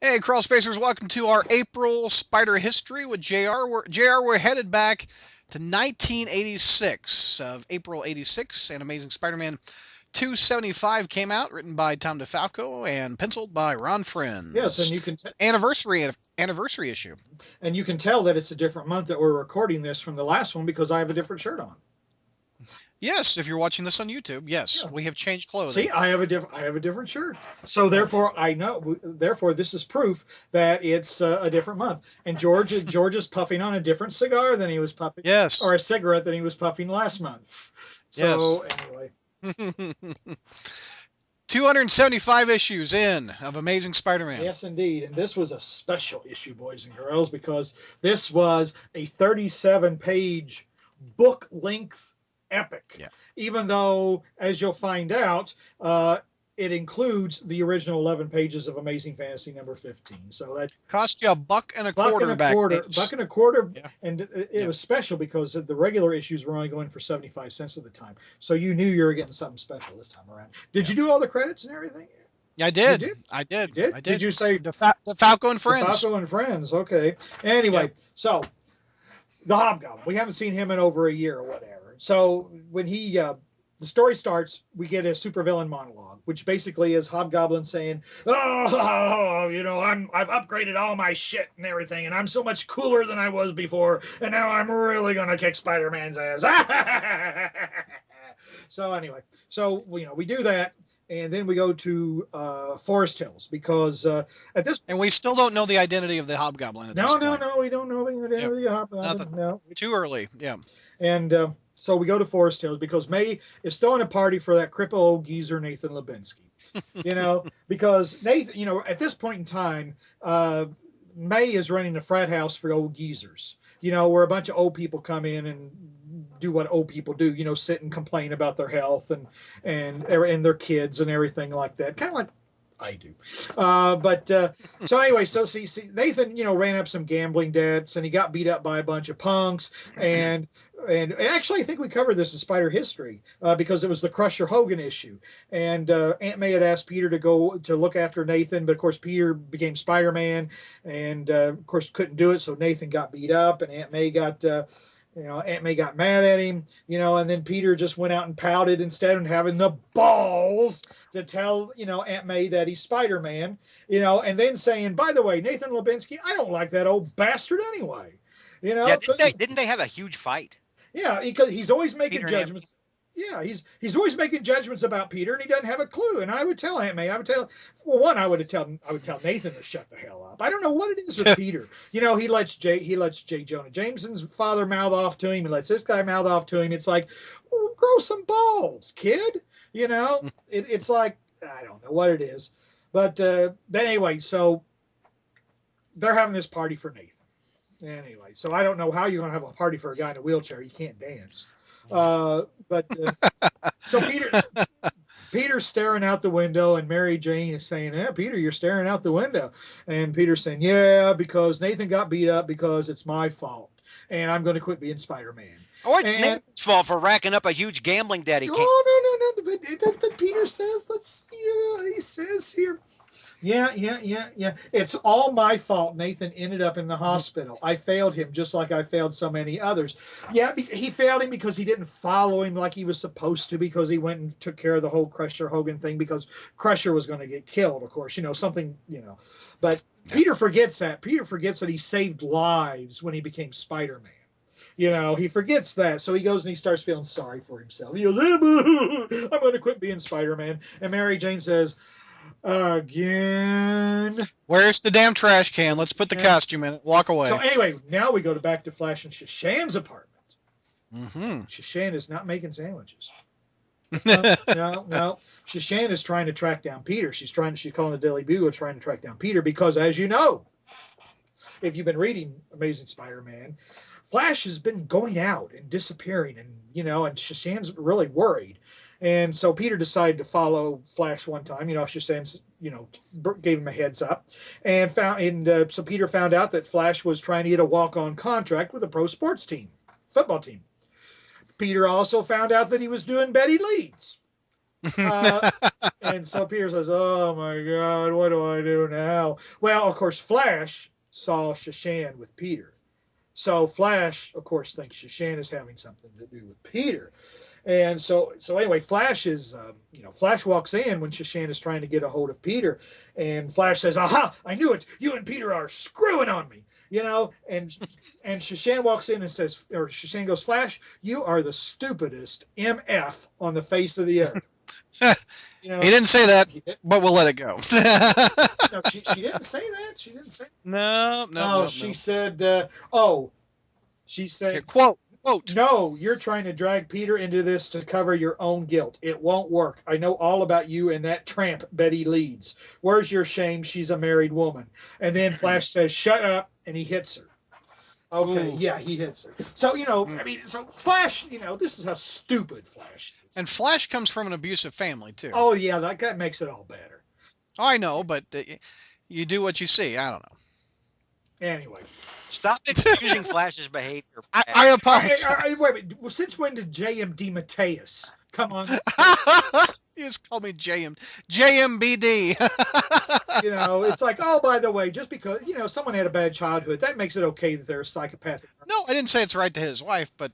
Hey, Crawlspacers, welcome to our April Spider History with JR. We're headed back to 1986 of April 86, and Amazing Spider-Man 275 came out, written by Tom DeFalco and penciled by Ron Yes, and Friends. you can Anniversary issue. tell that it's a different month that we're recording this from the last one because I have a different shirt on. Yes, if you're watching this on YouTube, yes, Yeah. we have changed clothing. See, I have a different shirt. So therefore, I know. Therefore, this is proof that it's a different month. And George is puffing on a different cigar than he was puffing, Yes. or a cigarette than he was puffing last month. So anyway. 275 issues in of Amazing Spider-Man. Yes, indeed. And this was a special issue, boys and girls, because this was a 37-page book-length epic. Yeah. Even though, as you'll find out, it includes the original 11 pages of Amazing Fantasy number 15. So that cost you a buck and a quarter back. Buck and a quarter. Yeah. And it was special because the regular issues were only going for 75 cents at the time. So you knew you were getting something special this time around. Did you do all the credits and everything? I did. You did? I did. You did? I did. Did you say DeFalco and Friends? DeFalco and Friends. Okay. Anyway, so the Hobgoblin. We haven't seen him in over a year or whatever. So when the story starts, we get a supervillain monologue, which basically is Hobgoblin saying, "Oh, I've upgraded all my shit and everything, and I'm so much cooler than I was before, and now I'm really gonna kick Spider-Man's ass." So anyway, we do that. And then we go to Forest Hills because at this and we still don't know the identity of the Hobgoblin. At this point. No, we don't know the identity of the Hobgoblin. Nothing. No, too early. Yeah. And so we go to Forest Hills because May is throwing a party for that cripple old geezer Nathan Lubinsky. Because Nathan, at this point in time, May is running a frat house for old geezers. Where a bunch of old people come in and do what old people do, sit and complain about their health and their kids and everything like that. Kind of like I do. So anyway, see, Nathan, ran up some gambling debts and he got beat up by a bunch of punks. And actually, I think we covered this in Spider History because it was the Crusher Hogan issue. And Aunt May had asked Peter to go to look after Nathan, but of course, Peter became Spider-Man and of course couldn't do it. So Nathan got beat up and Aunt May got mad at him, and then Peter just went out and pouted instead of having the balls to tell, Aunt May that he's Spider-Man, and then saying, by the way, Nathan Lubinsky, I don't like that old bastard anyway, Yeah, didn't they have a huge fight? Yeah, because he's always making Peter judgments. Yeah, he's always making judgments about Peter, and he doesn't have a clue. And I would tell Aunt May, I would tell Nathan to shut the hell up. I don't know what it is with Peter. He lets J. Jonah Jameson's father mouth off to him. He lets this guy mouth off to him. It's like, well, grow some balls, kid. It's like, I don't know what it is, but anyway, so they're having this party for Nathan. Anyway, so I don't know how you're gonna have a party for a guy in a wheelchair. You can't dance. So Peter's staring out the window, and Mary Jane is saying, Peter, you're staring out the window. And Peter's saying, yeah, because Nathan got beat up because it's my fault, and I'm going to quit being Spider-Man. Oh, it's Nathan's fault for racking up a huge gambling debt. No. But Peter says, he says here, yeah. It's all my fault. Nathan ended up in the hospital. I failed him just like I failed so many others. Yeah, he failed him because he didn't follow him like he was supposed to, because he went and took care of the whole Crusher Hogan thing because Crusher was going to get killed, of course, But Peter forgets that. Peter forgets that he saved lives when he became Spider-Man. He forgets that. So he goes and he starts feeling sorry for himself. He goes, I'm going to quit being Spider-Man. And Mary Jane says, again. Where's the damn trash can? Let's put the costume in it. Walk away. So anyway, now we go back to Flash and Shashan's apartment. Mm-hmm. Shashan is not making sandwiches. No. Shashan is trying to track down Peter. She's calling the Daily Bugle, trying to track down Peter because, as you know, if you've been reading Amazing Spider-Man, Flash has been going out and disappearing, and Shashan's really worried. And so Peter decided to follow Flash one time. Shashan's, gave him a heads up, and so Peter found out that Flash was trying to get a walk-on contract with a pro sports team, football team. Peter also found out that he was doing Betty Leeds. And so Peter says, "Oh my God, what do I do now?" Well, of course, Flash saw Shashan with Peter. So Flash, of course, thinks Shashan is having something to do with Peter. And so anyway, Flash is, Flash walks in when Shashan is trying to get a hold of Peter, and Flash says, "Aha! I knew it. You and Peter are screwing on me." And Shashan walks in and says, or Shashan goes, "Flash, you are the stupidest MF on the face of the earth." He didn't say that, but we'll let it go. No, she didn't say that. She didn't say. No. She said, she said, Here, quote. "No, you're trying to drag Peter into this to cover your own guilt. It won't work. I know all about you and that tramp Betty Leeds. Where's your shame? She's a married woman." And then Flash says, "Shut up," and he hits her. Okay, Ooh. Yeah, he hits her. So, so Flash, this is how stupid Flash is. And Flash comes from an abusive family, too. Oh, yeah, that makes it all better. Oh, I know, but you do what you see. I don't know. Anyway. Stop excusing Flash's behavior. I apologize. Wait. Well, since when did J.M. DeMatteis come on? You just call me JMBD. It's like, oh, by the way, just because, someone had a bad childhood, that makes it okay that they're psychopathic. No, I didn't say it's right to his wife, but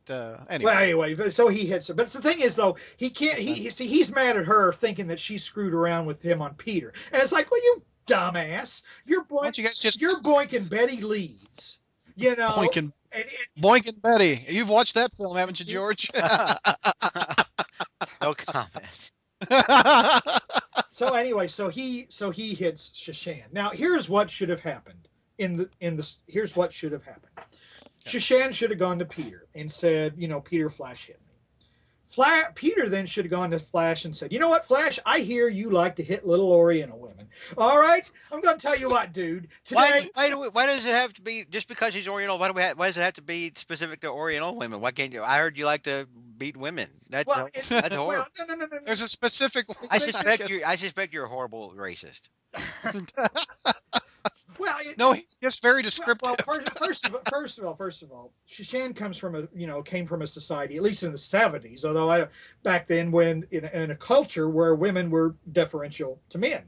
anyway. Well, anyway, so he hits her. But the thing is, though, he can't, he's mad at her thinking that she screwed around with him on Peter. And it's like, well, you dumbass. You're boinking Betty Leeds. Boinking Betty. You've watched that film, haven't you, George? No comment. So anyway, so he hits Shashan. Now here's what should have happened. Here's what should have happened. Okay. Shashan should have gone to Peter and said, "Peter, Flash hit me." Peter then should have gone to Flash and said, "You know what, Flash? I hear you like to hit little Oriental women. All right, I'm going to tell you what, dude. Today, why does it have to be just because he's Oriental? Why does it have to be specific to Oriental women? Why can't you? I heard you like to beat women. That's horrible. Well, no. There's a specific. I suspect you're a horrible racist. Well, he's just very descriptive. Well, first of all, Shashan came from a society, at least in the 70s, although back then when in a culture where women were deferential to men,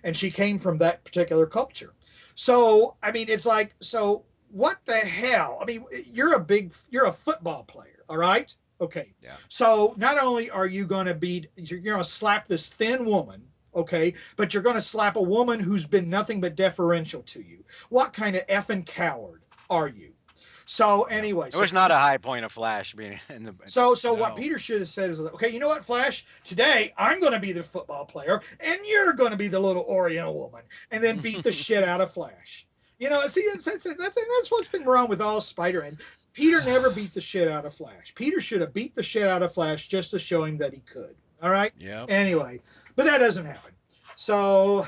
and she came from that particular culture. So, it's like, so what the hell? You're a football player, all right? Okay. Yeah. So not only are you going to slap this thin woman, okay, but you're going to slap a woman who's been nothing but deferential to you. What kind of effing coward are you? So anyway. It was not a high point of Flash being in the... So what Peter should have said is, okay, you know what, Flash? Today, I'm going to be the football player, and you're going to be the little Oriental woman, and then beat the shit out of Flash. See, that's what's been wrong with all Spider-Man. Peter never beat the shit out of Flash. Peter should have beat the shit out of Flash just to show him that he could. All right? Yeah. Anyway. But that doesn't happen. So,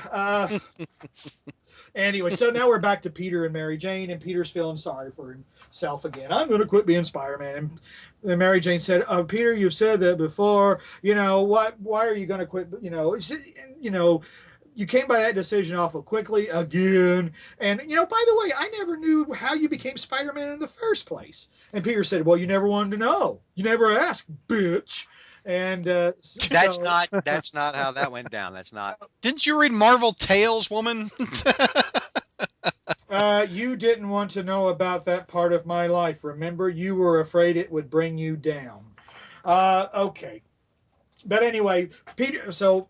anyway, so now we're back to Peter and Mary Jane, and Peter's feeling sorry for himself again. "I'm going to quit being Spider-Man." And Mary Jane said, "Oh, Peter, you've said that before. Why are you going to quit? You came by that decision awful quickly again. And, by the way, I never knew how you became Spider-Man in the first place." And Peter said, "Well, you never wanted to know. You never asked, bitch." And that's not how that went down. That's not. Didn't you read Marvel Tales, woman? You didn't want to know about that part of my life. Remember, you were afraid it would bring you down. Okay. But anyway, Peter. So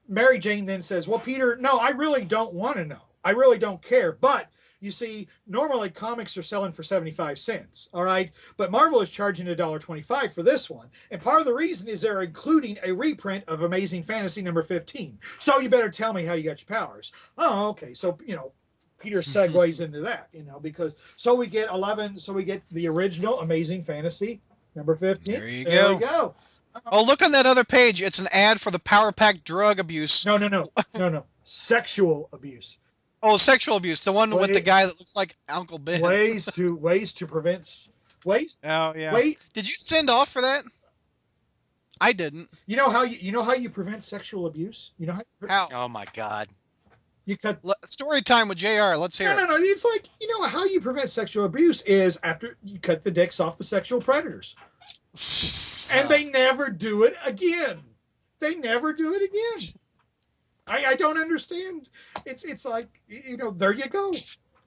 Mary Jane then says, "Well, Peter, no, I really don't want to know. I really don't care. But you see, normally comics are selling for 75 cents, all right? But Marvel is charging $1.25 for this one. And part of the reason is they're including a reprint of Amazing Fantasy number 15. So you better tell me how you got your powers." Oh, okay. So, Peter segues into that, because so we get the original Amazing Fantasy number 15. There we go. Oh, look on that other page. It's an ad for the Power Pack drug abuse. No. Sexual abuse. Oh, sexual abuse. The one with the guy that looks like Uncle Ben. Ways to prevent. Wait. Oh yeah. Wait. Did you send off for that? I didn't. You know how you prevent sexual abuse? You know how? Oh my God. You cut story time with JR. Let's hear it. No. It's like, how you prevent sexual abuse is after you cut the dicks off the sexual predators. And they never do it again. I don't understand. It's like, you know, there you go.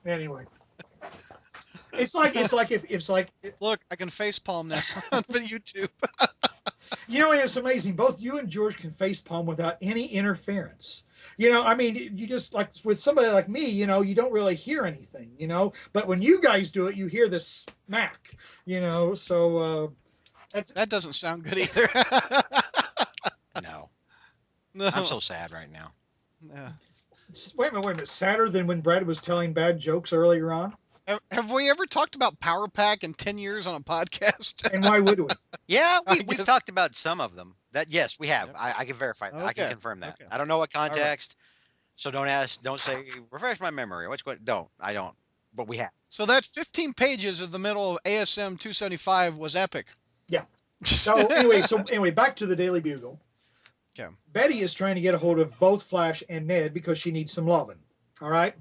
Anyway. It's like Look, I can face palm now on YouTube. you know, and it's amazing. Both you and George can face palm without any interference. You know, I mean, you just like with somebody like me, you know, you don't really hear anything, you know. But when you guys do it, you hear this smack, you know. So that doesn't sound good either. No. No. I'm so sad right now. Yeah. Wait a minute. Sadder than when Brad was telling bad jokes earlier on. Have we ever talked about Power Pack in 10 years on a podcast? And why would we? Yeah, I we've guess- talked about some of them. That yes, we have. Yep. I can verify that. I can Okay, confirm that. okay. I don't know what context, so don't say refresh my memory. What's going? I don't. But we have. So that 15 pages of the middle of ASM 275 was epic. Yeah. So anyway, back to the Daily Bugle. Okay. Betty is trying to get a hold of both Flash and Ned because she needs some loving. All right.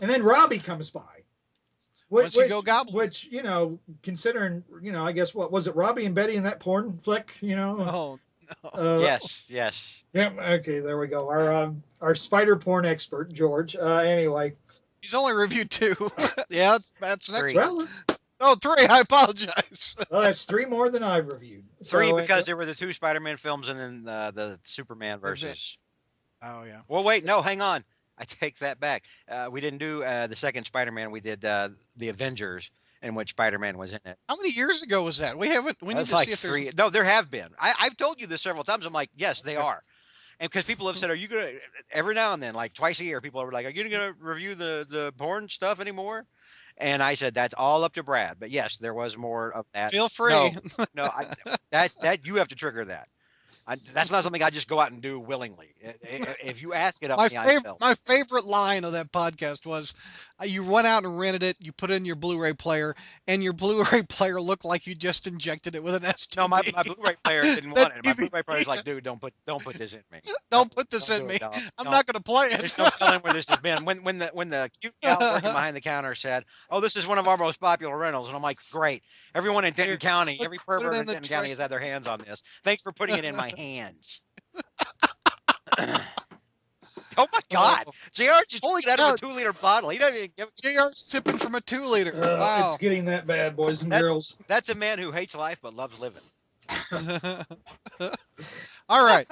And then Robbie comes by. Once you go goblin. Which, you know, considering, you know, I guess what was it, Robbie and Betty in that porn flick, you know? Oh, Yes. Yeah. Okay. There we go. Our spider porn expert, George. Anyway. he's only reviewed 2. Yeah, that's next. Three. Well, Oh, 3. I apologize. that's 3 more than I've reviewed. Three So, because there were the 2 Spider-Man films and then the Superman versus. Oh, yeah. Well, wait, no, hang on. I take that back. We didn't do the second Spider-Man. We did the Avengers, in which Spider-Man was in it. How many years ago was that? We need That's to like see if there's 3. No, there have been. I've told you this several times. I'm like, yes, they are. And because people have said, are you going to, every now and then, like twice a year, people are like, are you going to review the porn stuff anymore? And I said, that's all up to Brad. But yes, there was more of that. Feel free. No, that you have to trigger that. That's not something I just go out and do willingly. If you ask it of me, I will. My favorite line of that podcast was, you went out and rented it, you put it in your Blu-ray player, and your Blu-ray player looked like you just injected it with an STD. No, my Blu-ray player didn't want it. My DVD. Blu-ray player's like, dude, don't put this in me. Don't put this Don't in do me. it, dog. I'm Don't. not going to play it. There's no telling where this has been. When the cute gal working behind the counter said, "Oh, this is one of our most popular rentals," and I'm like, "Great! Everyone in Denton County, every put it pervert in in the Denton County tray. has had their hands on this. Thanks for putting it in my hands." Oh my God! Oh. JR just Holy took it out of cow. a 2-liter bottle. He doesn't even give. JR sipping from a 2-liter. Wow. It's getting that bad, boys and girls. That's a man who hates life but loves living. All right.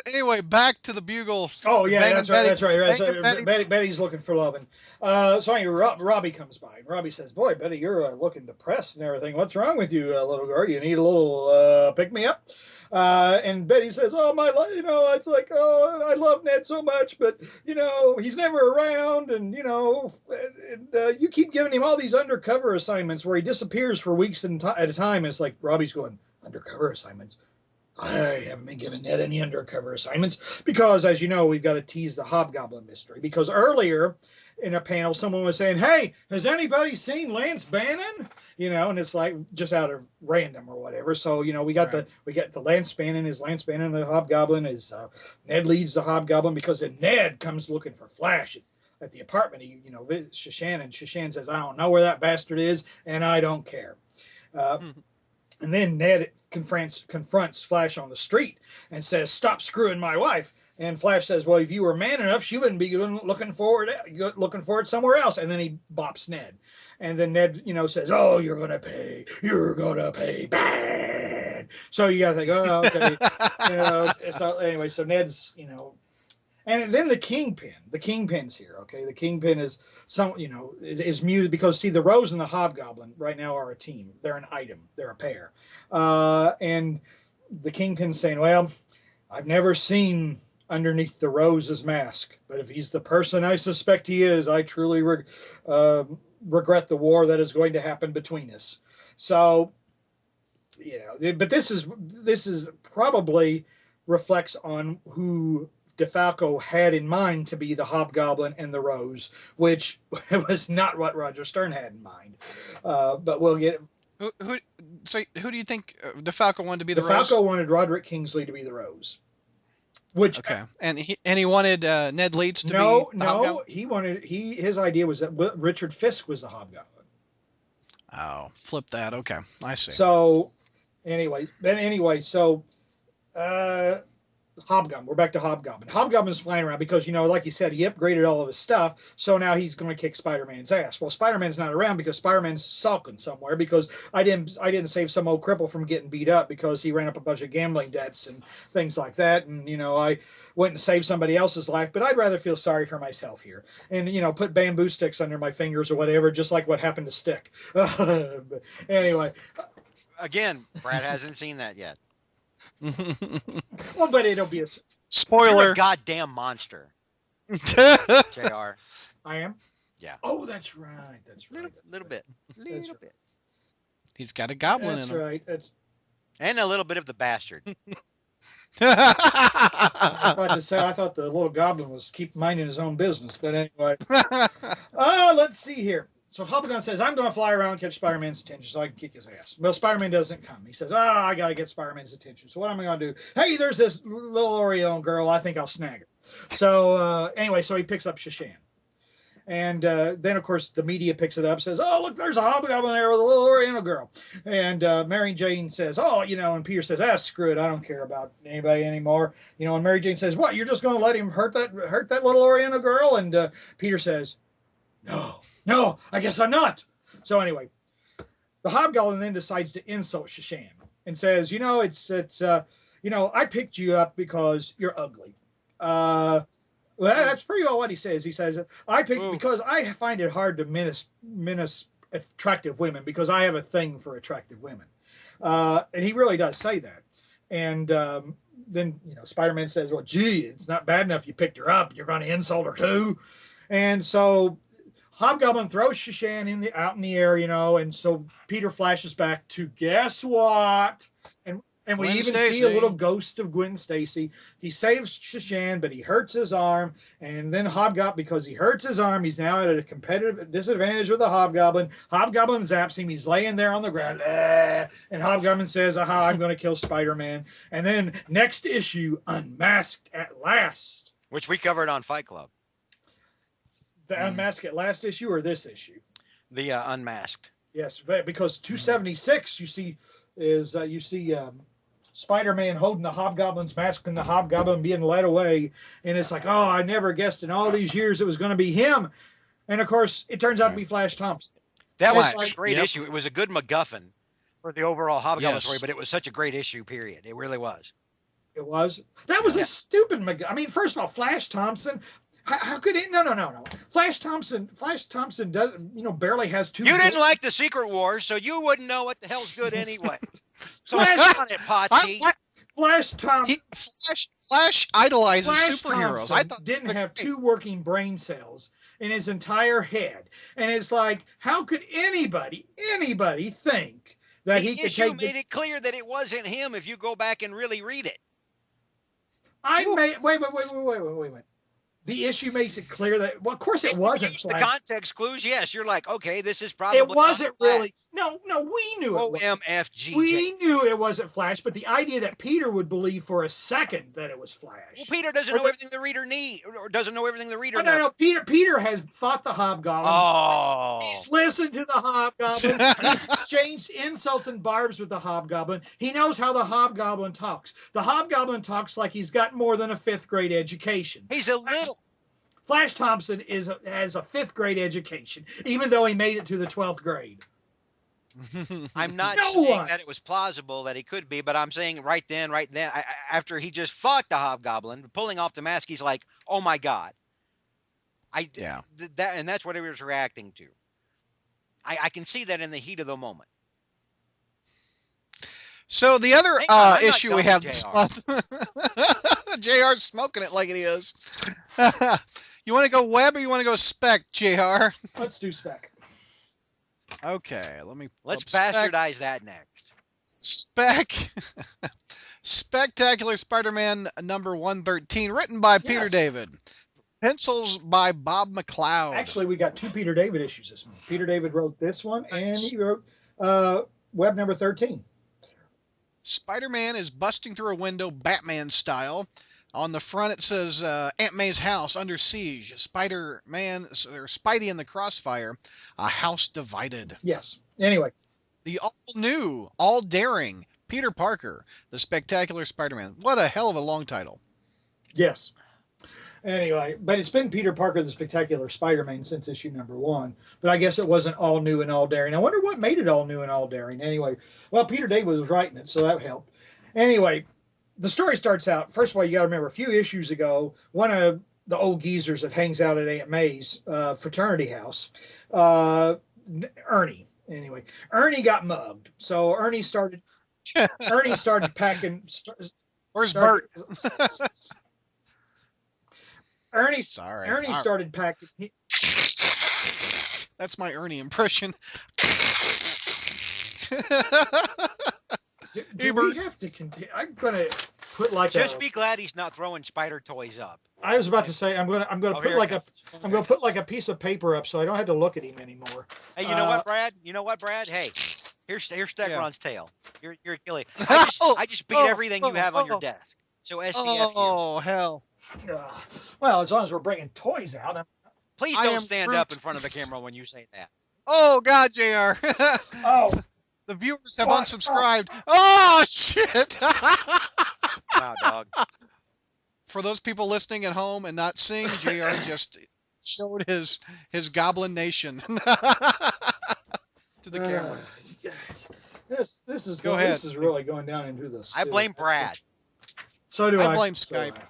Anyway, back to the Bugle. Oh yeah, Banging that's right. Betty. That's right. That's Banging right. Betty's looking for loving. So anyway, Robbie comes by. And Robbie says, "Boy, Betty, you're looking depressed and everything. What's wrong with you, little girl? You need a little pick me up." And Betty says, "Oh my, you know, it's like, oh, I love Ned so much, but you know, he's never around, and you know, you keep giving him all these undercover assignments where he disappears for weeks at a time." And it's like Robbie's going, "Undercover assignments? I haven't been giving Ned any undercover assignments because, as you know, we've got to tease the Hobgoblin mystery. Because earlier in a panel, someone was saying, 'Hey, has anybody seen Lance Bannon?' You know, and it's like just out of random or whatever. So you know, we got the Lance Bannon. Is Lance Bannon the Hobgoblin? Is Ned leads the Hobgoblin? Because then Ned comes looking for Flash at the apartment. He visits Shashan, and Shashan says, "I don't know where that bastard is, and I don't care." And then Ned confronts Flash on the street and says, "Stop screwing my wife." And Flash says, "Well, if you were man enough, she wouldn't be looking for it somewhere else." And then he bops Ned. And then Ned, says, "Oh, you're going to pay. You're going to pay bad." So you got to think, oh, okay. So anyway, so Ned's, and then the Kingpin's here. Okay. The Kingpin is is mused because see, the Rose and the Hobgoblin right now are a team. They're an item. They're a pair. And the Kingpin's saying, "Well, I've never seen underneath the Rose's mask, but if he's the person I suspect he is, I truly regret the war that is going to happen between us." So, but this is probably reflects on who DeFalco had in mind to be the Hobgoblin and the Rose, which was not what Roger Stern had in mind. But we'll get. Who do you think DeFalco wanted to be the Rose? DeFalco wanted Roderick Kingsley to be the Rose. Which okay, and he wanted Ned Leeds to be the Hobgoblin? His idea was that Richard Fisk was the Hobgoblin. Oh, flip that. Okay, I see. So anyway, Hobgoblin. We're back to Hobgoblin. Hobgoblin's flying around because, like you said, he upgraded all of his stuff, so now he's going to kick Spider-Man's ass. Well, Spider-Man's not around because Spider-Man's sulking somewhere because I didn't save some old cripple from getting beat up because he ran up a bunch of gambling debts and things like that, and I went and saved somebody else's life, but I'd rather feel sorry for myself here and put bamboo sticks under my fingers or whatever, just like what happened to Stick. Anyway, again, Brad hasn't seen that yet. Well, but it'll be a spoiler. You're a goddamn monster. JR. I am? Yeah. Oh, that's right. That's right. Little bit. Little bit. He's got a goblin That's in him. right. That's And a little bit of the bastard. I was about to say, I thought the little goblin was keep minding his own business, but anyway. Let's see here. So Hobgoblin says, I'm going to fly around and catch Spider-Man's attention so I can kick his ass. Well, Spider-Man doesn't come. He says, I got to get Spider-Man's attention. So what am I going to do? Hey, there's this little Oriole girl. I think I'll snag her. So anyway, so he picks up Shashan. And then, of course, the media picks it up, says, oh, look, there's a Hobgoblin there with a little Oriental girl. And Mary Jane says, and Peter says, screw it. I don't care about anybody anymore. And Mary Jane says, what, you're just going to let him hurt that little Oriental girl? And Peter says, no, I guess I'm not. So anyway, the Hobgoblin then decides to insult Shashan and says, I picked you up because you're ugly. Well, that's pretty well what he says. He says, I picked because I find it hard to menace attractive women because I have a thing for attractive women. And he really does say that. And then, Spider-Man says, well, gee, it's not bad enough you picked her up. You're going to insult her too. And so Hobgoblin throws Shashan out in the air, and so Peter flashes back to guess what? And we Gwen even Stacy. see a little ghost of Gwen Stacy. He saves Shashan, but he hurts his arm. And then Hobgoblin, because he hurts his arm, he's now at a competitive disadvantage with the Hobgoblin. Hobgoblin zaps him. He's laying there on the ground. And Hobgoblin says, aha, I'm going to kill Spider-Man. And then next issue, Unmasked at Last. Which we covered on Fight Club. The Unmasked at Last issue or this issue? The Unmasked. Yes, because 276 you see Spider-Man holding the Hobgoblin's mask and the Hobgoblin being led away, and it's like, I never guessed in all these years it was going to be him, and of course it turns out to be Flash Thompson. That was Flash, a great issue. It was a good MacGuffin for the overall Hobgoblin story, Yes. but it was such a great issue. Period. It really was. It was. That was a stupid MacGuffin. I mean, first of all, Flash Thompson. How could it? No. Flash Thompson does, barely has two. You didn't like the Secret Wars, so you wouldn't know what the hell's good anyway. So Flash- on it, Potsy. Flash Thompson. Flash idolizes Flash superheroes. Thompson I thought didn't have two working brain cells in his entire head, and it's like, how could anybody think that he The could issue take? made it clear that it wasn't him. If you go back and really read it, Wait. The issue makes it clear that, well, of course it wasn't the Flash. context clues. Yes, you're like, okay, this is probably. It wasn't not Flash. really. No, we knew it. OMFG. We knew it wasn't Flash, but the idea that Peter would believe for a second that it was Flash. Well, Peter doesn't know everything the reader needs, or doesn't know everything the reader knows. No. Peter has fought the Hobgoblin. Oh. He's listened to the Hobgoblin. He's exchanged insults and barbs with the Hobgoblin. He knows how the Hobgoblin talks. The Hobgoblin talks like he's got more than a 5th grade education. He's a little. Flash Thompson has a 5th grade education, even though he made it to the 12th grade. I'm not No saying one. that it was plausible that he could be, but I'm saying right then, after he just fought the Hobgoblin, pulling off the mask, he's like, "Oh my God!" And that's what he was reacting to. I can see that in the heat of the moment. So the other Hang on, I'm not issue done we have with this month, JR's smoking it like it is. You want to go web or you want to go spec, JR? Let's do Spec. Okay, Let's spec. bastardize that next. Spec. Spectacular Spider-Man number 113, written by Peter Yes. David. Pencils by Bob McLeod. Actually, we got 2 Peter David issues this month. Peter David wrote this one, and he wrote web number 13. Spider-Man is busting through a window, Batman style. On the front, it says Aunt May's house under siege. Spidey in the crossfire. A house divided. Yes. Anyway, The all-new, all-daring Peter Parker, the Spectacular Spider-Man. What a hell of a long title. Yes. Anyway, but it's been Peter Parker the Spectacular Spider-Man since issue #1. But I guess it wasn't all new and all daring. I wonder what made it all new and all daring. Anyway, well, Peter David was writing it, so that helped. Anyway, the story starts out. First of all, you got to remember a few issues ago, one of the old geezers that hangs out at Aunt May's fraternity house, Ernie. Anyway, Ernie got mugged, so Ernie started packing. Where's Bert? Ernie Sorry. started packing. That's my Ernie impression. Do we have to continue? I'm gonna put like Just be glad he's not throwing spider toys up. I was about to say I'm gonna Oh, put here like it I'm gonna put like a piece of paper up so I don't have to look at him anymore. Hey, you know what, Brad? You know what, Brad? Hey, here's Stegron's tail. You're killing. I just beat everything you have on your desk. So SDF Oh, hell. Well, as long as we're bringing toys out. Please I don't am stand Groot. up in front of the camera when you say that. Oh, God, JR. Oh, The viewers have What? unsubscribed. Oh, shit. Wow, dog. For those people listening at home and not seeing, JR just showed his goblin nation to the camera. Yes. This is Go ahead. This is really going down into the. I blame Brad. So do I. I blame So Skype. do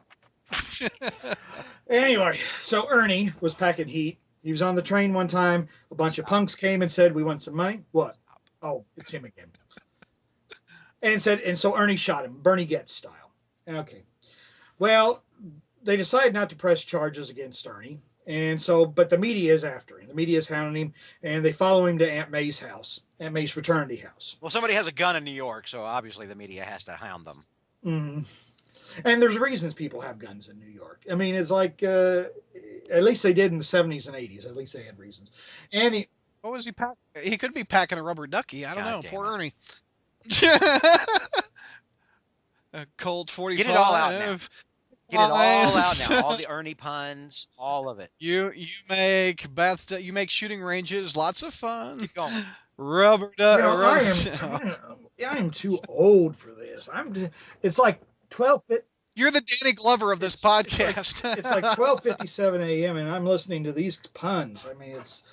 I. Anyway, so Ernie was packing heat. He was on the train one time. A bunch of punks came and said, "We want some money." What? Oh, it's him again. And so Ernie shot him, Bernie Getz style. Okay. Well, they decided not to press charges against Ernie. And so, but the media is after him. The media is hounding him, and they follow him to Aunt May's house, Aunt May's fraternity house. Well, somebody has a gun in New York, so obviously the media has to hound them. Mm-hmm. And there's reasons people have guns in New York. I mean, it's like, at least they did in the 70s and 80s. At least they had reasons. And What was he packing? He could be packing a rubber ducky. I don't God know. damn Poor it. Ernie. A Colt 45. Get it all out now. Get it all out now. All the Ernie puns, all of it. You make you make shooting ranges lots of fun. Keep going. Rubber duck. I am too old for this. It's like 12. You're the Danny Glover of this podcast. It's like 12:57 a.m. and I'm listening to these puns. I mean, it's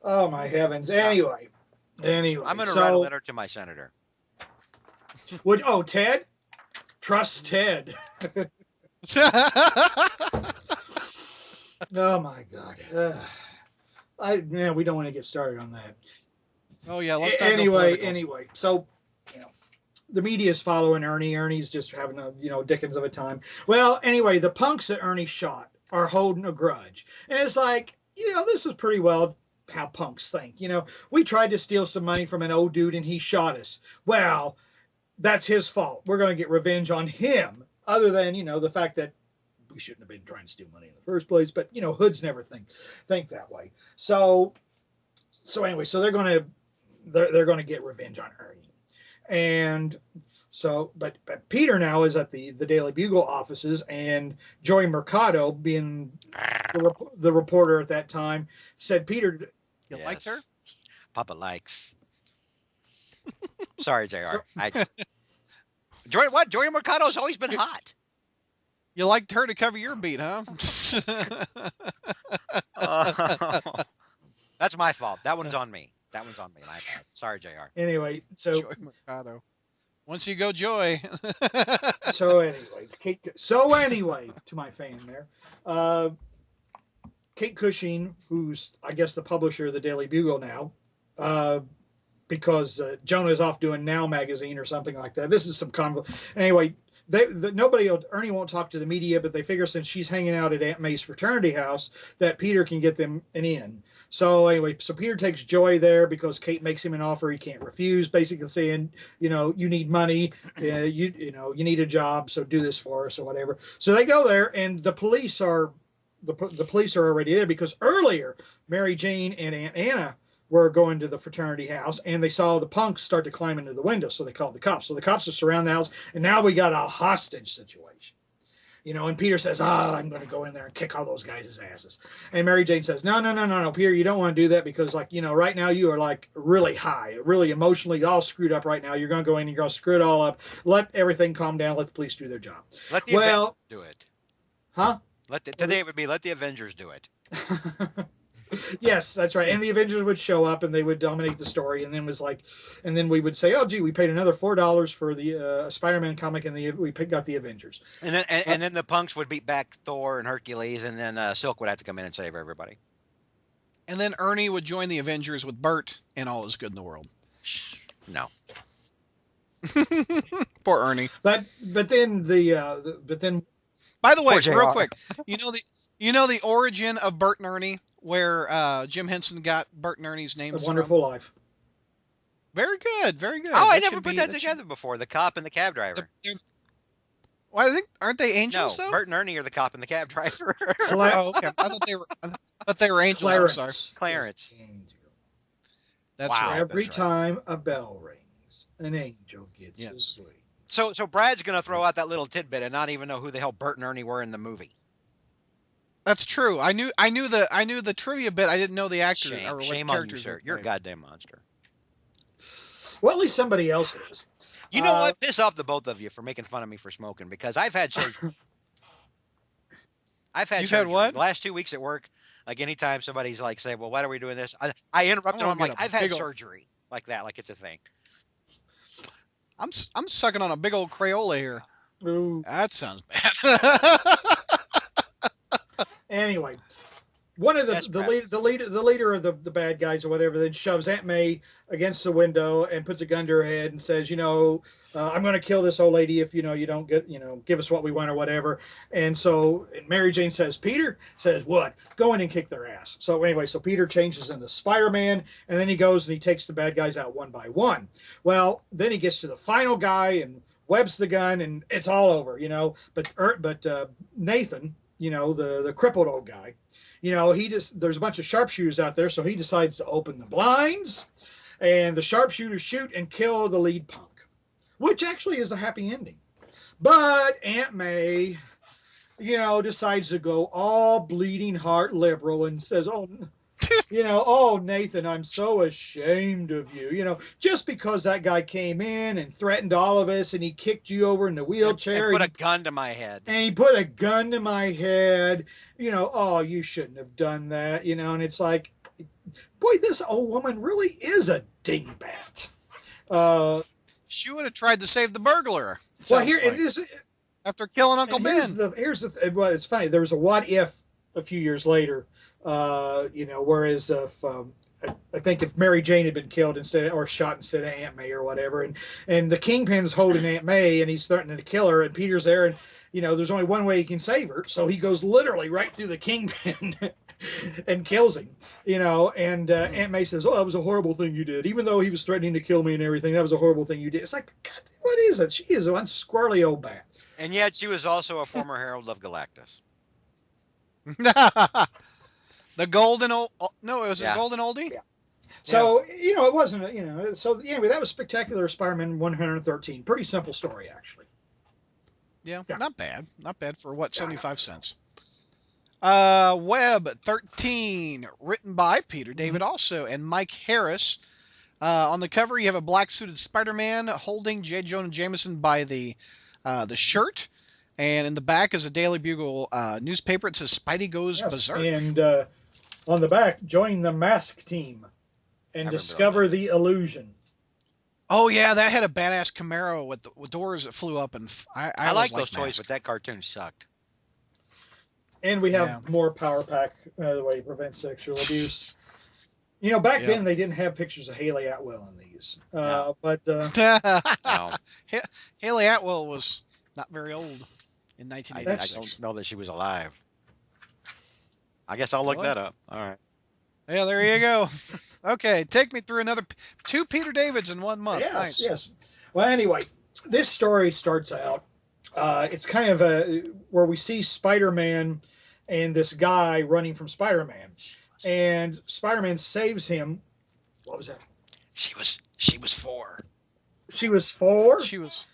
oh my heavens. Anyway, I'm going to write a letter to my senator. Ted? Trust Ted. Oh my God. We don't want to get started on that. Oh yeah, let's not Anyway. So, the media is following Ernie. Ernie's just having a, dickens of a time. Well, anyway, the punks that Ernie shot are holding a grudge. And it's like, this is pretty well how punks think. We tried to steal some money from an old dude and he shot us. Well, that's his fault. We're going to get revenge on him. Other than, the fact that we shouldn't have been trying to steal money in the first place. But, hoods never think that way. So anyway, so they're going to get revenge on Ernie. And so, but Peter now is at the Daily Bugle offices, and Joey Mercado, being the reporter at that time, said, "Peter, You liked her? Papa likes." Sorry, JR. Joey Mercado's always been hot. You liked her to cover your beat, huh? That's my fault. That one's on me. My bad. Sorry, JR. Anyway, so Joy Mercado. Once you go, Joy. so anyway, to my fan there, Kate Cushing, who's I guess the publisher of the Daily Bugle now, because Jonah's off doing Now magazine or something like that. This is some anyway. Ernie won't talk to the media, but they figure since she's hanging out at Aunt May's fraternity house that Peter can get them an in. So anyway, Peter takes Joy there because Kate makes him an offer he can't refuse, basically saying, you need money, you need a job, so do this for us or whatever. So they go there, and the police are already there because earlier Mary Jane and Aunt Anna were going to the fraternity house, and they saw the punks start to climb into the window, so they called the cops. So the cops are surrounding the house, and now we got a hostage situation. And Peter says, I'm going to go in there and kick all those guys' asses. And Mary Jane says, no, Peter, you don't want to do that because, right now you are, really high, really emotionally all screwed up right now. You're going to go in and you're going to screw it all up. Let everything calm down. Let the police do their job. Let the event do it. Huh? Today it would be let the Avengers do it. Yes, that's right. And the Avengers would show up and they would dominate the story, and then we would say, oh gee, we paid another $4 for the Spider-Man comic, and we got the Avengers. And then the punks would beat back Thor and Hercules, and then Silk would have to come in and save everybody. And then Ernie would join the Avengers with Bert, and all is good in the world. No. Poor Ernie. But then By the way, Poor JR. real quick, you know the origin of Bert and Ernie, where Jim Henson got Bert and Ernie's names A Wonderful from? Life. Very good, very good. Oh, I That never should put be- that should- together before. The cop and the cab driver. Well, I think aren't they No, angels though? Bert and Ernie are the cop and the cab driver. Oh, okay. I thought they were angels. I'm sorry. Clarence. That's Wow. right. Every that's right. time a bell rings, an angel gets Yes. his wings. So Brad's gonna throw out that little tidbit and not even know who the hell Bert and Ernie were in the movie. That's true. I knew the trivia bit. I didn't know the actor or what Shame the on you, characters sir. were You're a playing. goddamn monster. Well, at least somebody else is. You know what? Piss off the both of you for making fun of me for smoking, because I've had surgery. You've had surgery. what? The last 2 weeks at work, like anytime somebody's like, say, well, why are we doing this? I interrupt them. wanna I'm like, get a I've had big ol'- surgery. Like that, like it's a thing. I'm sucking on a big old Crayola here. Ooh. That sounds bad. Anyway, one of That's the leader of the bad guys or whatever then shoves Aunt May against the window and puts a gun to her head and says, I'm going to kill this old lady if you don't give us what we want or whatever. And so Mary Jane says, Peter says, what? Go in and kick their ass. So anyway, so Peter changes into Spider-Man, and then he goes and he takes the bad guys out one by one. Well, then he gets to the final guy and webs the gun, and it's all over, But Nathan, the crippled old guy, there's a bunch of sharpshooters out there, so he decides to open the blinds, and the sharpshooters shoot and kill the lead punk, which actually is a happy ending. But Aunt May, decides to go all bleeding heart liberal and says, oh, Nathan, I'm so ashamed of you. Just because that guy came in and threatened all of us and he kicked you over in the wheelchair. And put a gun to my head. And he put a gun to my head. Oh, you shouldn't have done that. And it's like, boy, this old woman really is a dingbat. She would have tried to save the burglar. Well, here it is. After killing Uncle Ben. Well, it's funny. There was a what if a few years later. Whereas if I think if Mary Jane had been killed or shot instead of Aunt May or whatever, and the Kingpin's holding Aunt May and he's threatening to kill her, and Peter's there, and there's only one way he can save her, so he goes literally right through the Kingpin and kills him. And Aunt May says, "Oh, that was a horrible thing you did, even though he was threatening to kill me and everything. That was a horrible thing you did." It's like, God, what is it? She is one squirrely old bat. And yet she was also a former herald of Galactus. The golden old no, it was Yeah. a golden oldie. Yeah. So it wasn't So anyway, that was Spectacular Spider-Man 113. Pretty simple story, actually. Yeah, Yeah. not bad for what, 75 cents. Web 13, written by Peter David also and Mike Harris. On the cover, you have a black suited Spider-Man holding J. Jonah Jameson by the shirt, and in the back is a Daily Bugle newspaper. It says Spidey goes berserk. And on the back, join the mask team and discover the illusion. Oh yeah, that had a badass Camaro with doors that flew up, and I like those toys, but that cartoon sucked. And we have more Power Pack, the way to prevent sexual abuse. Back then they didn't have pictures of Haley Atwell in these. No. But No. Haley Atwell was not very old in I 1986. don't know that she was alive. I guess I'll look Really? that up. All right. Yeah, there you go. Okay, take me through another two Peter Davids in 1 month. yes, Nice. yes. Well, anyway, this story starts out. It's kind of where we see Spider-Man and this guy running from Spider-Man, and Spider-Man saves him. What was that? She was 4. She was 4. She was.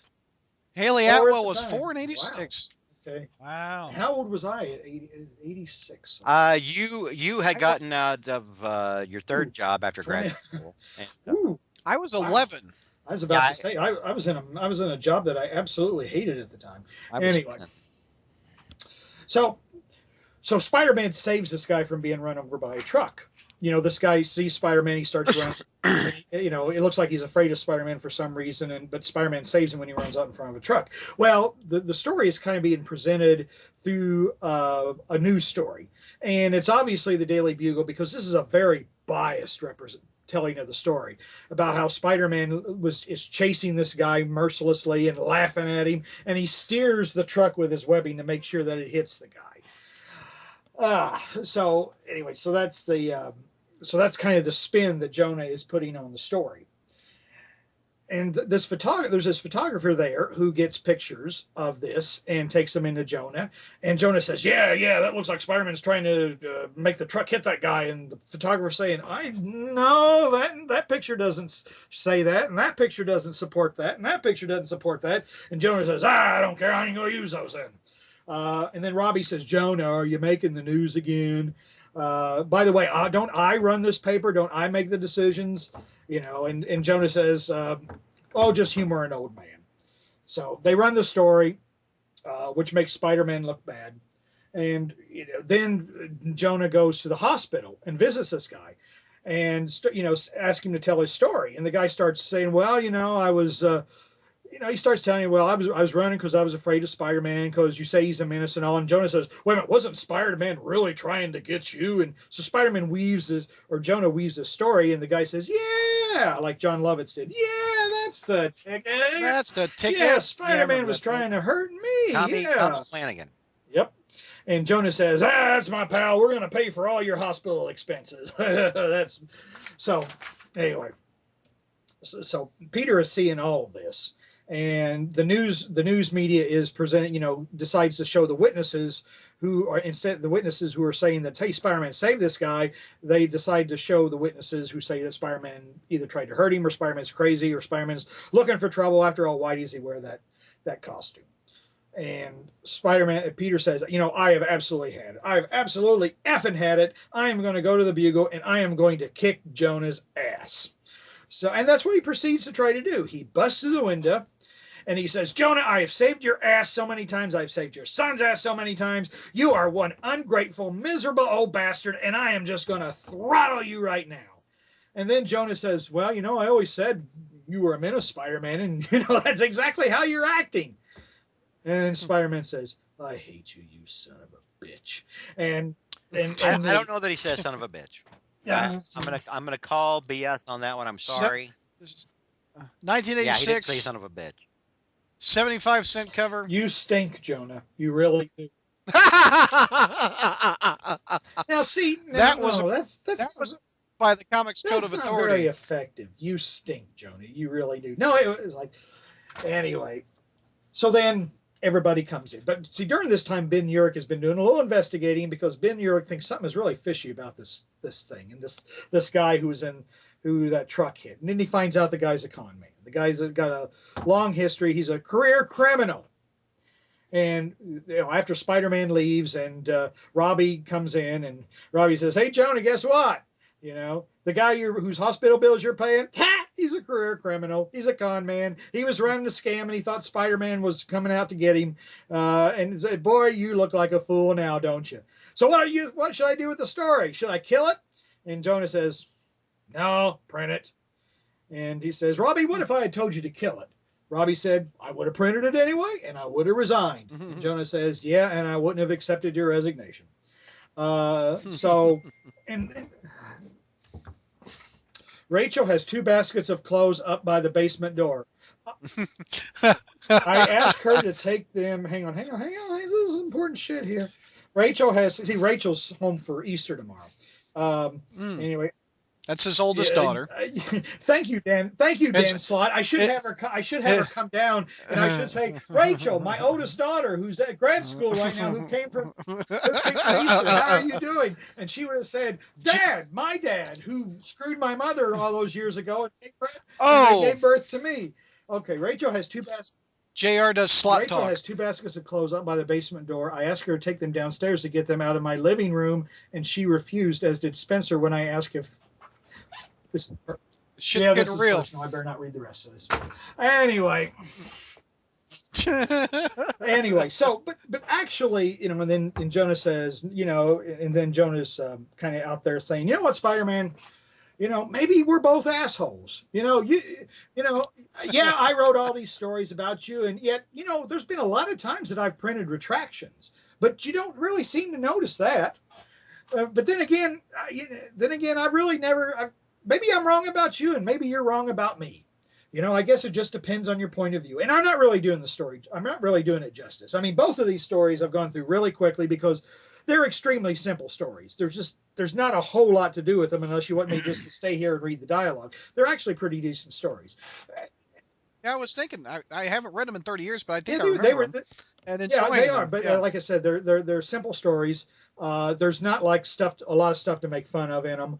Haley 4 at Atwell the was time. 4 in 86. Okay. Wow. How old was I at 86? You had gotten out of your third job after 20. graduate school. And, Ooh, I was Wow. 11. I was about to say I was in a job that I absolutely hated at the time. I was Anyway. So Spider-Man saves this guy from being run over by a truck. This guy sees Spider-Man, he starts running. It looks like he's afraid of Spider-Man for some reason, but Spider-Man saves him when he runs out in front of a truck. Well, the story is kind of being presented through a news story, and it's obviously the Daily Bugle, because this is a very biased telling of the story about how Spider-Man is chasing this guy mercilessly and laughing at him, and he steers the truck with his webbing to make sure that it hits the guy. So that's kind of the spin that Jonah is putting on the story. And there's this photographer there who gets pictures of this and takes them into Jonah. And Jonah says, yeah, that looks like Spider-Man's trying to make the truck hit that guy. And the photographer's saying, no, that picture doesn't say that. And that picture doesn't support that. And that picture doesn't support that. And Jonah says, I don't care. I ain't going to use those then. And then Robbie says, Jonah, are you making the news again? By the way, don't I run this paper? Don't I make the decisions? And Jonah says, just humor an old man. So they run the story, which makes Spider-Man look bad. And then Jonah goes to the hospital and visits this guy and, ask him to tell his story. And the guy starts saying, well, I was... he starts telling you, well, I was running because I was afraid of Spider-Man because you say he's a menace and all. And Jonah says, wait a minute, wasn't Spider-Man really trying to get you? And so Jonah weaves his story, and the guy says, yeah, like John Lovitz did. Yeah, that's the ticket. That's the ticket. Yeah, Spider-Man was trying to hurt me. Tommy Flanagan. Yep. And Jonah says, that's my pal. We're going to pay for all your hospital expenses. So anyway. So Peter is seeing all of this. And the news media is presenting, decides to show the witnesses who are, instead the witnesses who are saying that, hey, Spider-Man saved this guy, they decide to show the witnesses who say that Spider-Man either tried to hurt him, or Spider-Man's crazy, or Spider-Man's looking for trouble. After all, why does he wear that costume? And Peter says, I have absolutely effing had it. I am going to go to the Bugle and I am going to kick Jonah's ass. So, and that's what he proceeds to try to do. He busts through the window and he says, Jonah, I have saved your ass so many times. I've saved your son's ass so many times. You are one ungrateful, miserable old bastard, and I am just going to throttle you right now. And then Jonah says, well, I always said you were a menace, Spider-Man, and, that's exactly how you're acting. And Spider-Man says, I hate you, you son of a bitch. And I don't know that he says son of a bitch. Yeah, I'm gonna call BS on that one. I'm sorry. 1986. Yeah, he didn't say son of a bitch. 75-cent cover. You stink, Jonah. You really do. Now, see, that was by the Comics Code of Authority. That's not very effective. You stink, Jonah. You really do. No, it was like, anyway. So then everybody comes in. But see, during this time, Ben Urich has been doing a little investigating, because Ben Urich thinks something is really fishy about this thing and this guy who that truck hit. And then he finds out the guy's a con man. The guy's got a long history. He's a career criminal. And after Spider-Man leaves and Robbie comes in, and Robbie says, hey, Jonah, guess what? The guy whose hospital bills you're paying, he's a career criminal. He's a con man. He was running a scam, and he thought Spider-Man was coming out to get him. And he said, boy, you look like a fool now, don't you? So what should I do with the story? Should I kill it? And Jonah says, no, print it. And he says, Robbie, what if I had told you to kill it? Robbie said, I would have printed it anyway, and I would have resigned. And Jonah says, yeah, and I wouldn't have accepted your resignation. And Rachel has 2 baskets of clothes up by the basement door. I asked her to take them. Hang on. This is important shit here. Rachel's home for Easter tomorrow. Anyway. That's his oldest daughter. Thank you, Dan. Dan Slott. I should have her come down, and I should say, Rachel, my oldest daughter, who's at grad school right now, who came from Easter. How are you doing? And she would have said, Dad, my dad, who screwed my mother all those years ago and gave birth to me. Okay, Rachel has 2 baskets. JR does slot Rachel talk. has 2 baskets of clothes up by the basement door. I asked her to take them downstairs to get them out of my living room, and she refused, as did Spencer when I asked if this is real. Personal. I better not read the rest of this. Anyway. Anyway, so but actually, you know, and Jonah says, you know, and then Jonah's kind of out there saying, you know what, Spider-Man, you know, maybe we're both assholes. You know, you know, yeah, I wrote all these stories about you, and yet, you know, there's been a lot of times that I've printed retractions, but you don't really seem to notice that. But then again, I really never. Maybe I'm wrong about you, and maybe you're wrong about me. You know, I guess it just depends on your point of view. And I'm not really doing the story. I'm not really doing it justice. I mean, both of these stories I've gone through really quickly because they're extremely simple stories. There's not a whole lot to do with them unless you want me just to stay here and read the dialogue. They're actually pretty decent stories. Yeah, I was thinking. I haven't read them in 30 years, but I think Yeah, I remember them. And yeah, they are. them. But Yeah. like I said, they're simple stories. There's not like a lot of stuff to make fun of in them.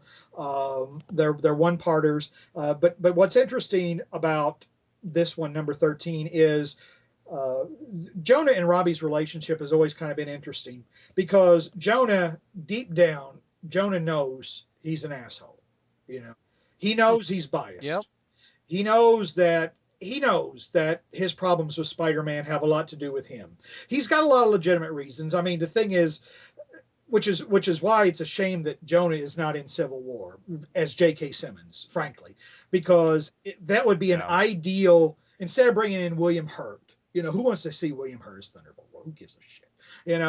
They're one-parters. But what's interesting about this one, number 13, is Jonah and Robbie's relationship has always kind of been interesting because Jonah, deep down, Jonah knows he's an asshole. You know, he knows he's biased. Yep. He knows that his problems with Spider-Man have a lot to do with him. He's got a lot of legitimate reasons. I mean, the thing is, which is why it's a shame that Jonah is not in Civil War as J.K. Simmons, frankly, because that would be an ideal, instead of bringing in William Hurt. You know, who wants to see William Hurt as Thunderbolt? Well, who gives a shit? You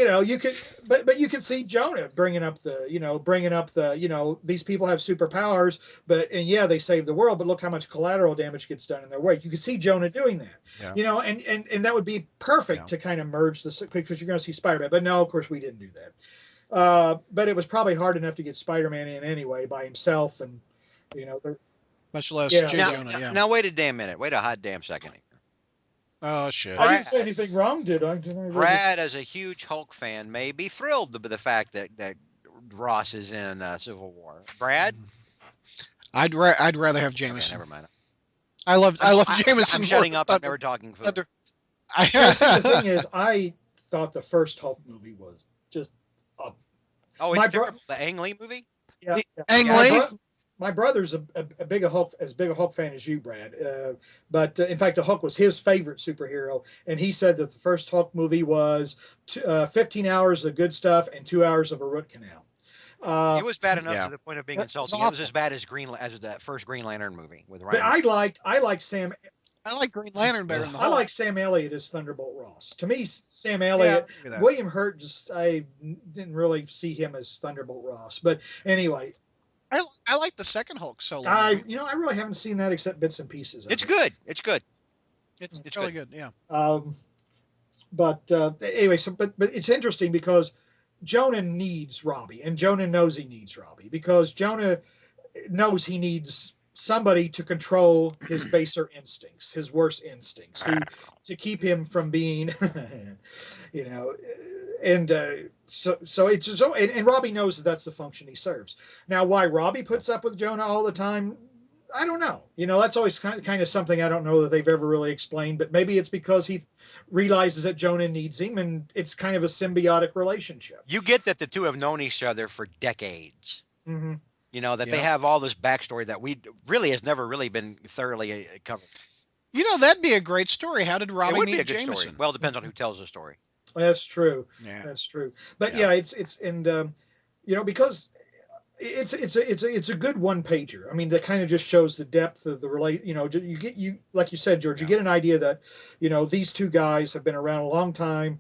know, you could, but you could see Jonah bringing up the, these people have superpowers, and yeah, they save the world, but look how much collateral damage gets done in their wake. You could see Jonah doing that, you know, and that would be perfect to kind of merge the, because you're going to see Spider-Man, but no, of course we didn't do that. But it was probably hard enough to get Spider-Man in anyway by himself, and you know, much less J. Now, Jonah. Yeah. Now wait a damn minute. Wait a hot damn second. Oh shit! I didn't say anything wrong, did I? Brad, as a huge Hulk fan, may be thrilled with the fact that Ross is in Civil War. Brad, I'd rather have Jameson. Okay, never mind. I love Jameson. I'm shutting up. I'm never talking food. The thing is, I thought the first Hulk movie was just. Oh, it's different. The Ang Lee movie. Yeah, Ang Lee. My brother's a big a Hulk fan as you, Brad. But in fact, the Hulk was his favorite superhero, and he said that the first Hulk movie was 15 hours of good stuff and 2 hours of a root canal. It was bad enough to the point of being insulting. It was as bad as that first Green Lantern movie with Ryan. But I like Sam. I like Green Lantern better than the Hulk. I like Sam Elliott as Thunderbolt Ross. To me, Sam Elliott, William Hurt, I didn't really see him as Thunderbolt Ross. But anyway. I like the second Hulk solo. I really haven't seen that except bits and pieces. It's good. It's good. It's really good. Yeah. But anyway, but it's interesting because Jonah needs Robbie, and Jonah knows he needs Robbie because Jonah knows he needs somebody to control his baser instincts, his worst instincts, to keep him from being, you know. And so it's so, and Robbie knows that that's the function he serves. Now, why Robbie puts up with Jonah all the time, I don't know. You know, that's always kind of something I don't know that they've ever really explained. But maybe it's because he realizes that Jonah needs him, and it's kind of a symbiotic relationship. You get that the two have known each other for decades. Mm-hmm. You know, that they have all this backstory that we really has never really been thoroughly covered. You know, that'd be a great story. How did Robbie meet Jameson? Story. Well, it depends on who tells the story. That's true. Yeah. That's true. But it's and you know, because it's a good one pager. I mean, that kind of just shows the depth of the you know, you like you said, George, you get an idea that, you know, these two guys have been around a long time.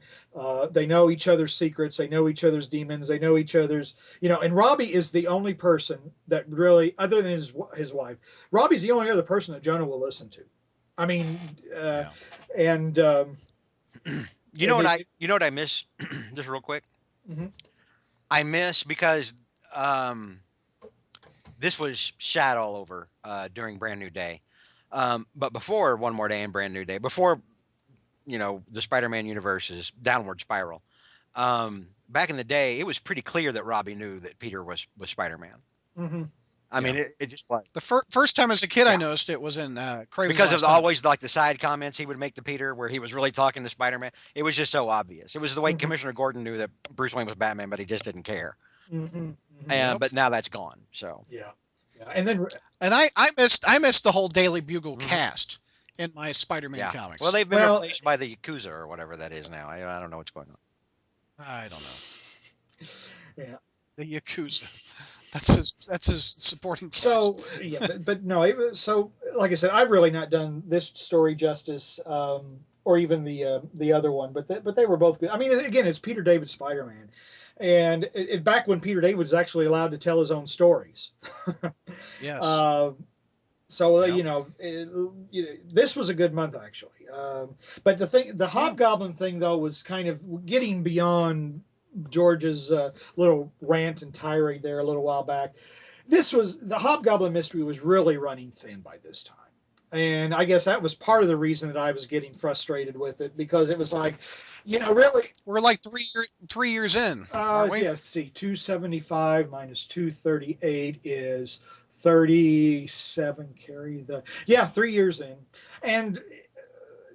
They know each other's secrets. They know each other's demons. They know each other's, you know, and Robbie is the only person that really, other than his wife, Robbie's the only other person that Jonah will listen to. I mean, and you know what I miss, just real quick. Mm-hmm. I miss because this was shot all over during Brand New Day, but before One More Day and Brand New Day, before, you know, the Spider-Man universe's downward spiral, back in the day, it was pretty clear that Robbie knew that Peter was Spider-Man. Mm-hmm. I mean, it just was. The first time as a kid I noticed it was in Kraven's because Last of Hunt. always like the side comments he would make to Peter where he was really talking to Spider-Man. It was just so obvious. It was the way Commissioner Gordon knew that Bruce Wayne was Batman, but he just didn't care. Mm-hmm. But now that's gone. So yeah. And then I missed the whole Daily Bugle cast. in my Spider-Man Yeah. comics. Well, they've been Well, replaced by the Yakuza or whatever that is now. I don't know what's going on. I don't know. Yeah. The Yakuza. That's his supporting cast. So yeah, but no, it was so. Like I said, I've really not done this story justice, or even the other one. But they were both good. I mean, again, it's Peter David's Spider-Man, and back when Peter David was actually allowed to tell his own stories. Yes. So Yep. this was a good month actually. But the Hobgoblin thing though was kind of getting beyond George's little rant and tirade there a little while back. The Hobgoblin mystery was really running thin by this time. And I guess that was part of the reason that I was getting frustrated with it, because it was like, really. We're like 3 years in, aren't we? Yeah, see, 275 minus 238 is 37. 3 years in.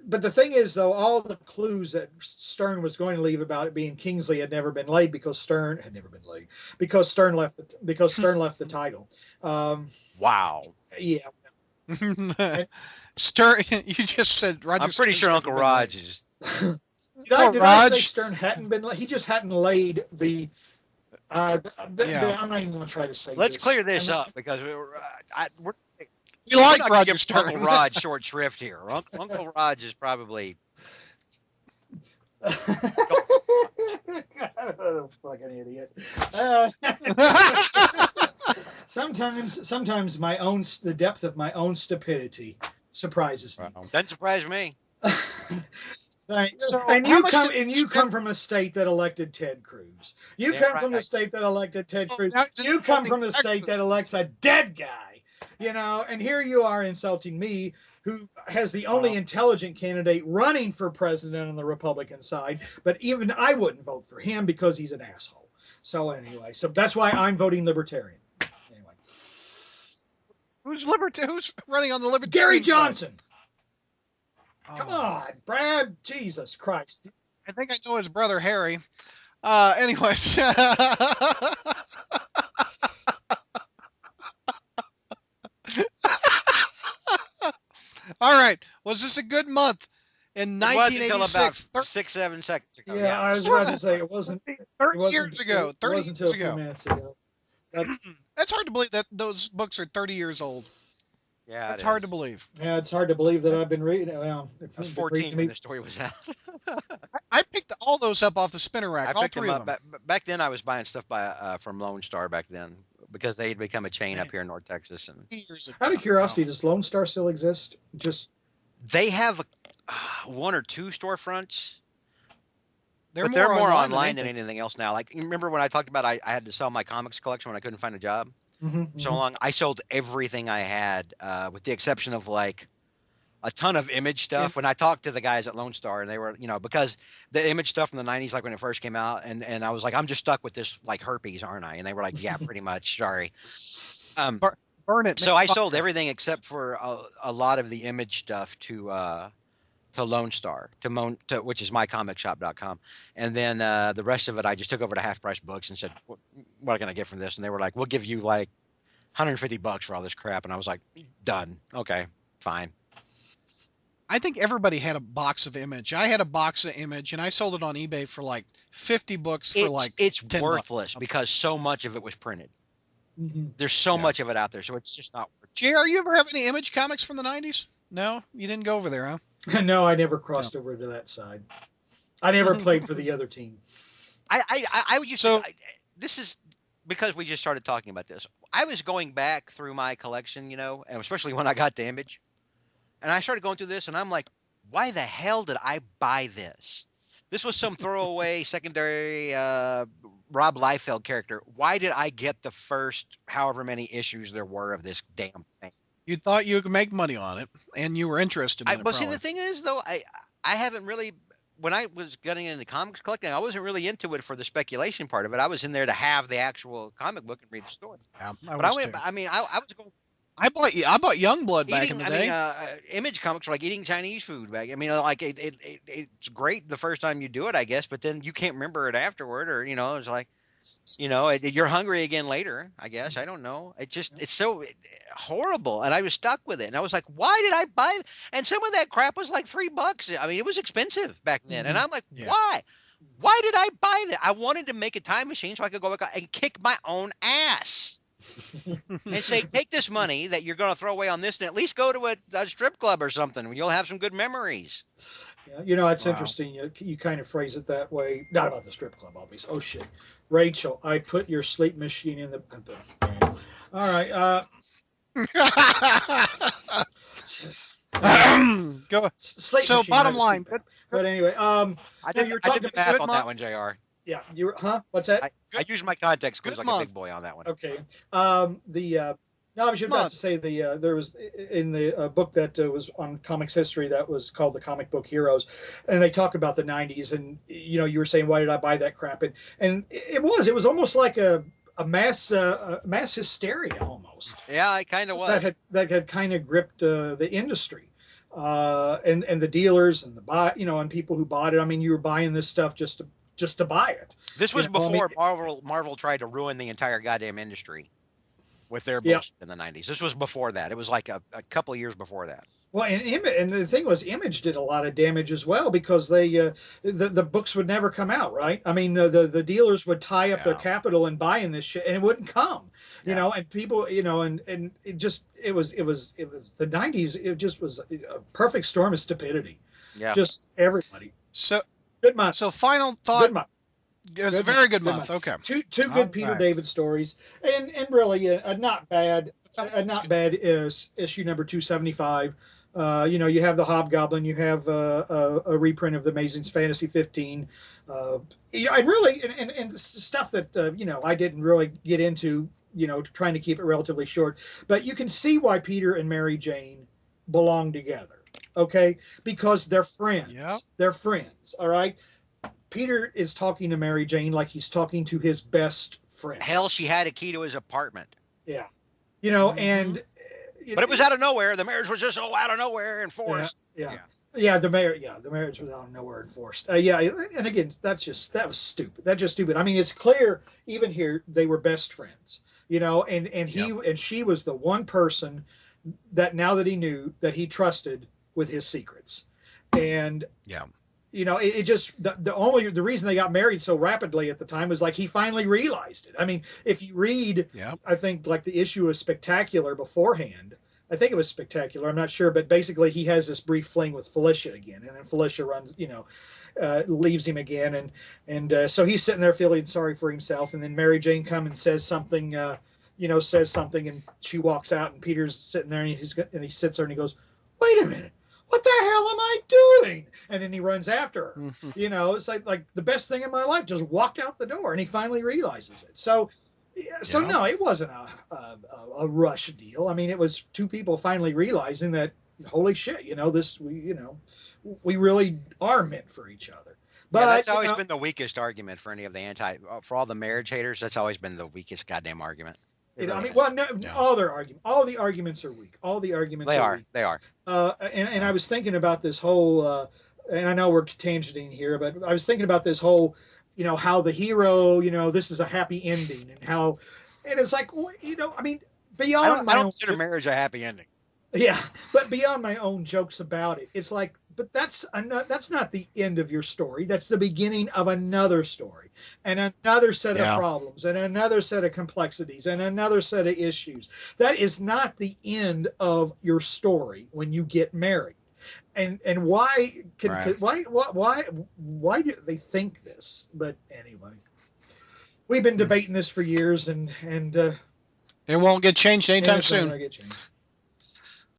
But the thing is, though, all the clues that Stern was going to leave about it being Kingsley had never been laid because Stern left the title. Wow. Yeah. Stern, you just said Roger. I'm pretty sure Uncle Raj is. Did I say Stern hadn't been? He just hadn't laid the. I'm not even going to try to say. Let's clear this up because we're You like not Roger give Stern. Uncle Raj short shrift here. Uncle Raj is probably. Fucking idiot. Sometimes the depth of my own stupidity surprises me. Doesn't surprise me. So, you come from a state that elected Ted Cruz. You come from the state that elected Ted Cruz. You come from the state that elects a dead guy. And here you are insulting me, who has the only intelligent candidate running for president on the Republican side. But even I wouldn't vote for him because he's an asshole. So anyway, that's why I'm voting Libertarian. Anyway, who's running on the Libertarian Gary side? Johnson. Come on, Brad. Jesus Christ. I think I know his brother Harry. Anyways. All right. Was this a good month in 1986? About 6-7 seconds ago. Yeah, I was about to say it wasn't. 30 years ago. 30 It wasn't years until a ago. few minutes ago. That's hard to believe that those books are 30 years old. Yeah, That's hard to believe. Yeah, it's hard to believe that I've been reading. Well, I was 14 when the story was out. I picked all those up off the spinner rack. I all picked them three up of them. back then. I was buying stuff from Lone Star back then because they had become a chain up here in North Texas. And out of curiosity, does Lone Star still exist? They have one or two storefronts. They're They're more online online than anything else now. Like, you remember when I talked about I had to sell my comics collection when I couldn't find a job? So long. I sold everything I had, with the exception of like a ton of image stuff. When I talked to the guys at Lone Star, and they were, because the image stuff from the 90s, like when it first came out, and I was like, I'm just stuck with this like herpes, aren't I? And they were like, yeah, pretty much. Sorry. Burn it. So I sold everything except for a lot of the image stuff to Lone Star, which is mycomicshop.com. And then the rest of it, I just took over to Half Price Books and said, what am I going to get from this? And they were like, we'll give you like $150 for all this crap. And I was like, done. Okay, fine. I think everybody had a box of Image. I had a box of Image, and I sold it on eBay for like 50 books for it's $10. worthless because so much of it was printed. There's so much of it out there, so it's just not worth it. JR, you ever have any Image comics from the 90s? No? You didn't go over there, huh? No, I never crossed over to that side. I never played for the other team. I would just this is because we just started talking about this. I was going back through my collection, and especially when I got to Image, and I started going through this, and I'm like, why the hell did I buy this? This was some throwaway secondary Rob Liefeld character. Why did I get the first however many issues there were of this damn thing? You thought you could make money on it, and you were interested in it. But see, the thing is, though, I haven't really. When I was getting into comics collecting, I wasn't really into it for the speculation part of it. I was in there to have the actual comic book and read the story. Yeah, I was going. I bought Youngblood back in the day. Image comics were like eating Chinese food back. I mean, like it's great the first time you do it, I guess, but then you can't remember it afterward, or it's like. You know, you're hungry again later, I guess. I don't know. It's so horrible. And I was stuck with it. And I was like, why did I buy it? And some of that crap was like $3. I mean, it was expensive back then. And I'm like, Yeah. why? Why did I buy that? I wanted to make a time machine so I could go back and kick my own ass and say, take this money that you're going to throw away on this and at least go to a strip club or something. You'll have some good memories. Yeah, you know, it's Wow. interesting. You kind of phrase it that way. Not about the strip club, obviously. Oh, shit. Rachel, I put your sleep machine in the. All right. Go. Sleep So, machine, bottom I line, see that. But anyway, I did, you're I talking did the math good on month. that one, JR. yeah, you're, huh? What's that? I used my context clues Good like a month. big boy on that one. Okay. No, I was just about to say there was in the book that was on comics history that was called The Comic Book Heroes, and they talk about the '90s, and you know, you were saying, why did I buy that crap? And it was almost like a mass hysteria almost. Yeah, it kind of was. That had kind of gripped the industry, and the dealers and and people who bought it. I mean, you were buying this stuff just to buy it. This was You know, I before mean, Marvel tried to ruin the entire goddamn industry with their bullshit in the '90s. This was before that. It was like a couple of years before that. Well, and the thing was, Image did a lot of damage as well because they the books would never come out, right? I mean, the dealers would tie up their capital in buying this shit, and it wouldn't come, you know. And people, you know, and it was the '90s. It just was a perfect storm of stupidity. Yeah, just everybody. So Good month. So final Good thought. month. It was a Good very good month. month. Okay. Two good All Peter right. David stories, and really a not bad is issue number 275. You know, you have the Hobgoblin, you have a reprint of the Amazing Fantasy 15. You know, and stuff that you know, I didn't really get into. You know, trying to keep it relatively short, but you can see why Peter and Mary Jane belong together. Okay, because they're friends. Yep. They're friends. All right. Peter is talking to Mary Jane like he's talking to his best friend. hell, she had a key to his apartment. Yeah. You know, Mhm. and But it was out of nowhere. The marriage was just so out of nowhere and forced. Yeah, the marriage was out of nowhere and forced. And again, that was stupid. That's just stupid. I mean, it's clear even here they were best friends. You know, and and she was the one person that now that he knew that he trusted with his secrets. And you know, it just the reason they got married so rapidly at the time was like he finally realized it. I mean, if you read, I think like the issue of Spectacular beforehand, I think it was Spectacular. I'm not sure, but basically he has this brief fling with Felicia again, and then Felicia runs, you know, leaves him again, and so he's sitting there feeling sorry for himself, and then Mary Jane comes and says something, and she walks out, and Peter's sitting there, and he sits there and he goes, "Wait a minute. What the hell am I doing?" And then he runs after her. You know, it's like the best thing in my life just walked out the door, and he finally realizes it. So no, it wasn't a rush deal. I mean, it was two people finally realizing that, holy shit, you know, we really are meant for each other. But that's always been the weakest argument for any of the for all the marriage haters. That's always been the weakest goddamn argument. I mean, well, no, all the arguments are weak. All the arguments are weak. They are. And I was thinking about this whole, and I know we're tangenting here, but I was thinking about this whole, you know, how the hero, you know, this is a happy ending, and it's like, you know, I mean, beyond I don't consider marriage a happy ending. Yeah, but beyond my own jokes about it, it's like, but that's not the end of your story. That's the beginning of another story, and another set of problems, and another set of complexities, and another set of issues. That is not the end of your story when you get married. And why do they think this? But anyway, we've been debating this for years, and it won't get changed anytime it's not soon. gonna get changed.